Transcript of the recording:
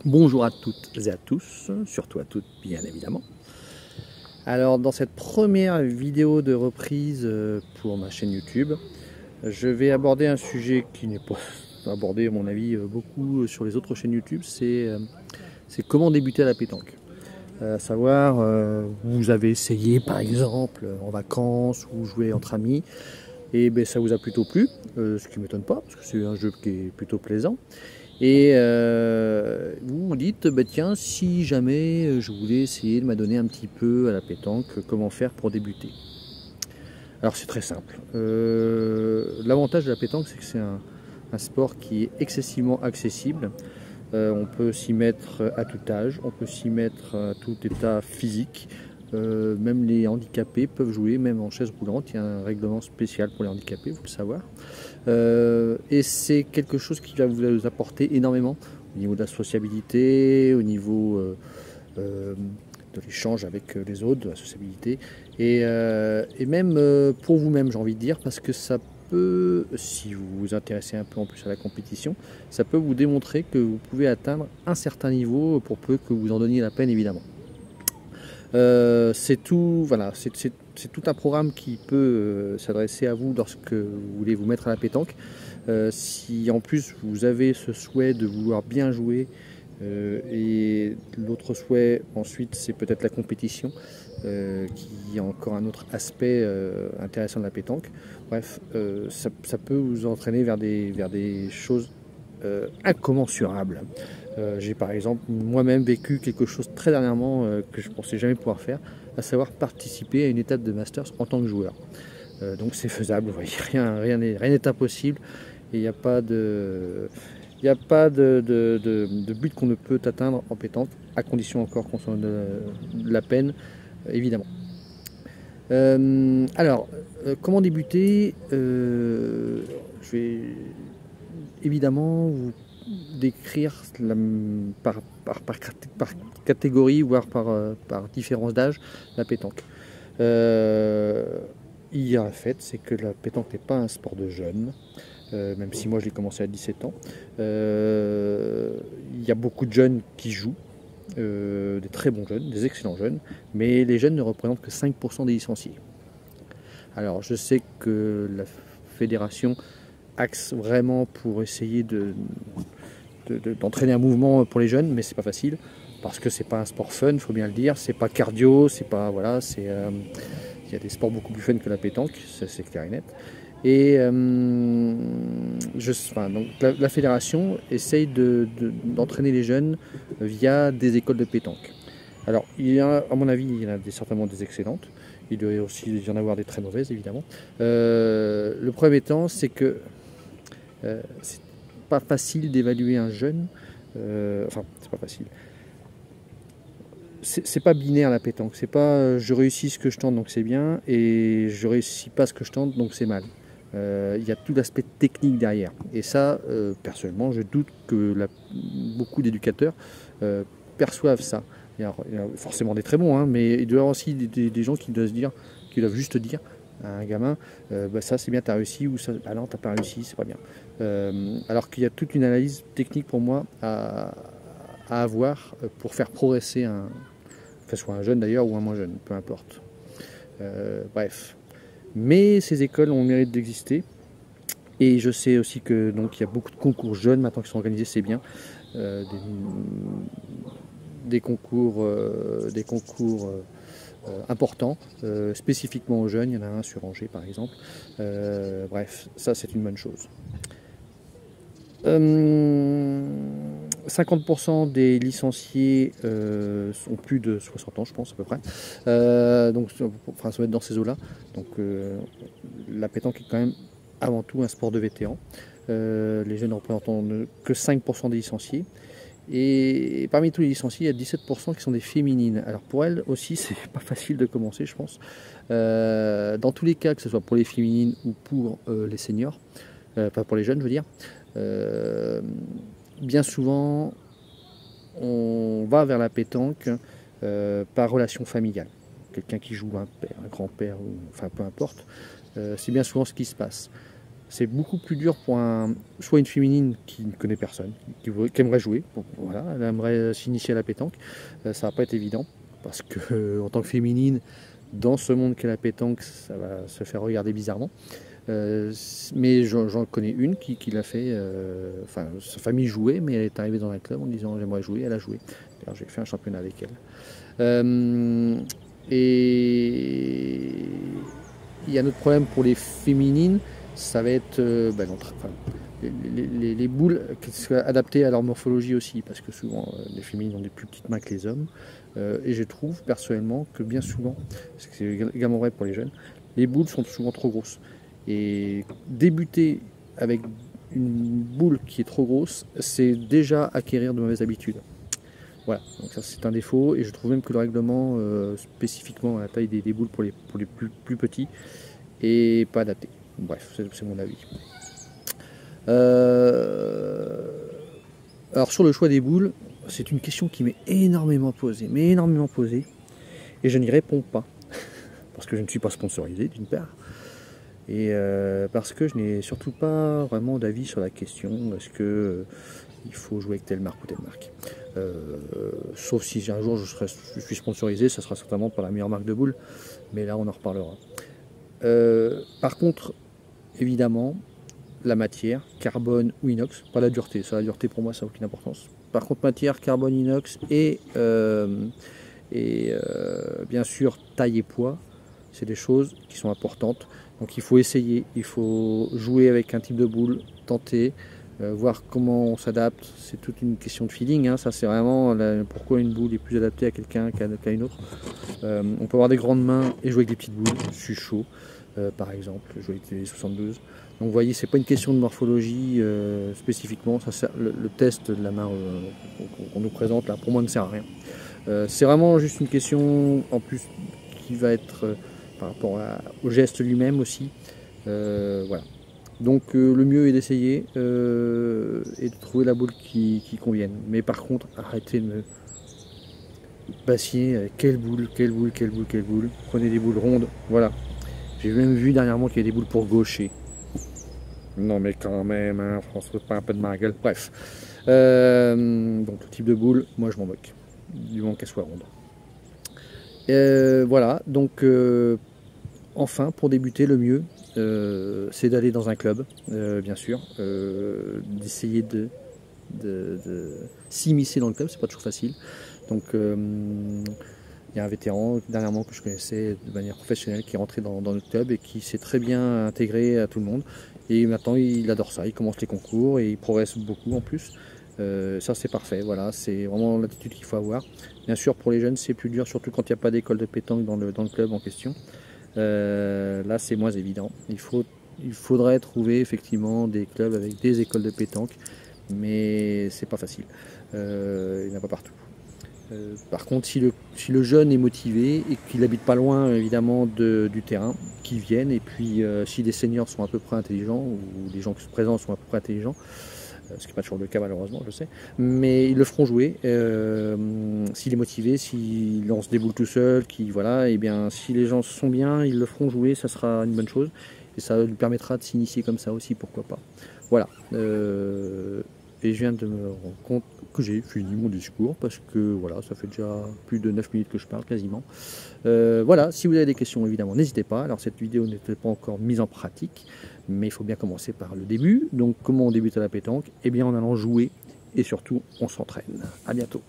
Bonjour à toutes et à tous, surtout à toutes bien évidemment. Alors dans cette première vidéo de reprise pour ma chaîne YouTube, je vais aborder un sujet qui n'est pas abordé à mon avis beaucoup sur les autres chaînes YouTube, c'est comment débuter à la pétanque. À savoir, vous avez essayé par exemple en vacances ou jouer entre amis, et ben, ça vous a plutôt plu, ce qui ne m'étonne pas parce que c'est un jeu qui est plutôt plaisant. Et vous vous dites, bah tiens, si jamais je voulais essayer de m'adonner un petit peu à la pétanque, comment faire pour débuter? Alors c'est très simple. L'avantage de la pétanque, c'est que c'est un sport qui est excessivement accessible. On peut s'y mettre à tout âge, on peut s'y mettre à tout état physique. Même les handicapés peuvent jouer, même en chaise roulante. Il y a un règlement spécial pour les handicapés, il faut le savoir. Et c'est quelque chose qui va vous apporter énormément au niveau de la sociabilité, au niveau de l'échange avec les autres, de la sociabilité, et même pour vous-même, j'ai envie de dire, parce que ça peut, si vous vous intéressez un peu en plus à la compétition, ça peut vous démontrer que vous pouvez atteindre un certain niveau pour peu que vous en donniez la peine, évidemment. C'est tout, voilà, c'est tout un programme qui peut s'adresser à vous lorsque vous voulez vous mettre à la pétanque. Si en plus vous avez ce souhait de vouloir bien jouer, et l'autre souhait ensuite c'est peut-être la compétition, qui est encore un autre aspect intéressant de la pétanque. Bref, ça peut vous entraîner vers des choses incommensurables. J'ai par exemple moi-même vécu quelque chose très dernièrement que je ne pensais jamais pouvoir faire, à savoir participer à une étape de Masters en tant que joueur. Donc c'est faisable, vous voyez, rien n'est impossible, et il n'y a pas de but qu'on ne peut atteindre en pétanque, à condition encore qu'on s'en donne la peine, évidemment. Alors, comment débuter? Je vais évidemment vous décrire par catégorie, voire par différence d'âge, la pétanque. Il y a un fait, c'est que la pétanque n'est pas un sport de jeunes, même si moi je l'ai commencé à 17 ans. Il y a beaucoup de jeunes qui jouent, des très bons jeunes, des excellents jeunes, mais les jeunes ne représentent que 5% des licenciés. Alors je sais que la fédération axe vraiment pour essayer d'entraîner un mouvement pour les jeunes, mais c'est pas facile parce que c'est pas un sport fun, il faut bien le dire, c'est pas cardio, c'est pas, voilà, c'est il y a des sports beaucoup plus fun que la pétanque, ça c'est clair et net. Et donc la fédération essaye d'entraîner les jeunes via des écoles de pétanque. Alors il y a, à mon avis, il y en a certainement des excellentes, il doit aussi y en avoir des très mauvaises évidemment. Le problème étant, c'est que c'est pas facile d'évaluer un jeune, enfin c'est pas facile, c'est pas binaire la pétanque, c'est pas je réussis ce que je tente donc c'est bien et je réussis pas ce que je tente donc c'est mal. Il y a tout l'aspect technique derrière, et ça personnellement je doute que beaucoup d'éducateurs perçoivent ça. Il y a forcément des très bons, hein, mais il doit y avoir aussi des gens qui doivent juste dire à un gamin, bah, ça c'est bien, tu as réussi, ou ça, ah non, tu n'as pas réussi, c'est pas bien. Alors qu'il y a toute une analyse technique pour moi à avoir pour faire progresser que ce soit un jeune d'ailleurs ou un moins jeune, peu importe. Bref. Mais ces écoles ont le mérite d'exister. Et je sais aussi que donc il y a beaucoup de concours jeunes maintenant qui sont organisés, c'est bien. Des concours importants, spécifiquement aux jeunes. Il y en a un sur Angers par exemple. Bref, ça c'est une bonne chose. 50% des licenciés ont plus de 60 ans, je pense, à peu près. Donc, enfin, ça va être dans ces eaux-là. Donc, la pétanque est quand même avant tout un sport de vétérans. Les jeunes ne représentant que 5% des licenciés. Et parmi tous les licenciés, il y a 17% qui sont des féminines. Alors, pour elles aussi, c'est pas facile de commencer, je pense. Dans tous les cas, que ce soit pour les féminines ou pour les seniors, pas pour les jeunes, je veux dire. Bien souvent, on va vers la pétanque par relation familiale. Quelqu'un qui joue un père, un grand-père, enfin peu importe, c'est bien souvent ce qui se passe. C'est beaucoup plus dur pour soit une féminine qui ne connaît personne, qui aimerait jouer, voilà, elle aimerait s'initier à la pétanque. Ça va pas être évident, parce que en tant que féminine, dans ce monde qu'est la pétanque, ça va se faire regarder bizarrement. Mais j'en connais une qui l'a fait, enfin sa famille jouait, mais elle est arrivée dans un club en disant j'aimerais jouer, elle a joué. J'ai fait un championnat avec elle. Et il y a un autre problème pour les féminines, ça va être les boules qui soient adaptées à leur morphologie aussi, parce que souvent les féminines ont des plus petites mains que les hommes. Et je trouve personnellement que bien souvent, parce que c'est également vrai pour les jeunes, les boules sont souvent trop grosses. Et débuter avec une boule qui est trop grosse, c'est déjà acquérir de mauvaises habitudes. Voilà, donc ça c'est un défaut, et je trouve même que le règlement spécifiquement à la taille des boules pour les plus petits est pas adapté. Bref, c'est mon avis. Alors sur le choix des boules, c'est une question qui m'est énormément posée, et je n'y réponds pas, parce que je ne suis pas sponsorisé d'une part, et parce que je n'ai surtout pas vraiment d'avis sur la question, est-ce que il faut jouer avec telle marque ou telle marque. Sauf si un jour je suis sponsorisé, ça sera certainement pas la meilleure marque de boules, mais là on en reparlera. Par contre, évidemment, la matière, carbone ou inox, pas la dureté, ça, la dureté pour moi ça n'a aucune importance. Par contre, matière, carbone, inox et bien sûr taille et poids, c'est des choses qui sont importantes. Donc il faut essayer, il faut jouer avec un type de boule, tenter, voir comment on s'adapte. C'est toute une question de feeling, hein. Ça c'est vraiment pourquoi une boule est plus adaptée à quelqu'un qu'à une autre. On peut avoir des grandes mains et jouer avec des petites boules, je suis chaud. Par exemple, jouer avec les 72. Donc vous voyez, c'est pas une question de morphologie spécifiquement, ça sert, le test de la main qu'on nous présente là, pour moi ne sert à rien. C'est vraiment juste une question en plus qui va être par rapport au geste lui-même aussi. Voilà. Donc le mieux est d'essayer et de trouver la boule qui convienne. Mais par contre, arrêtez de me bassiner quelle boule. Prenez des boules rondes, voilà. J'ai même vu dernièrement qu'il y a des boules pour gaucher. Non mais quand même, hein, on se fout pas un peu de ma gueule. Bref. Donc le type de boule, moi je m'en moque. Du moment qu'elle soit ronde. Voilà, donc enfin pour débuter le mieux, c'est d'aller dans un club, bien sûr. D'essayer de s'immiscer dans le club, c'est pas toujours facile. Donc il y a un vétéran dernièrement que je connaissais de manière professionnelle qui est rentré dans notre club et qui s'est très bien intégré à tout le monde. Et maintenant il adore ça, il commence les concours et il progresse beaucoup en plus. Ça c'est parfait, voilà, c'est vraiment l'attitude qu'il faut avoir. Bien sûr pour les jeunes c'est plus dur, surtout quand il n'y a pas d'école de pétanque dans le club en question. Là c'est moins évident. Il faudrait trouver effectivement des clubs avec des écoles de pétanque, mais c'est pas facile. Il n'y en a pas partout. Par contre, si le jeune est motivé et qu'il habite pas loin évidemment du terrain, qu'il vienne, et puis si les seniors sont à peu près intelligents, ou les gens qui se présentent sont à peu près intelligents, ce qui n'est pas toujours le cas malheureusement, je sais, mais ils le feront jouer. S'il est motivé, s'il lance des boules tout seul, voilà, et bien si les gens sont bien, ils le feront jouer, ça sera une bonne chose, et ça lui permettra de s'initier comme ça aussi, pourquoi pas. Voilà. Et je viens de me rendre compte que j'ai fini mon discours parce que voilà, ça fait déjà plus de 9 minutes que je parle quasiment. Voilà, si vous avez des questions évidemment n'hésitez pas. Alors cette vidéo n'était pas encore mise en pratique, mais il faut bien commencer par le début. Donc comment on débute à la pétanque? Eh bien en allant jouer et surtout on s'entraîne. À bientôt.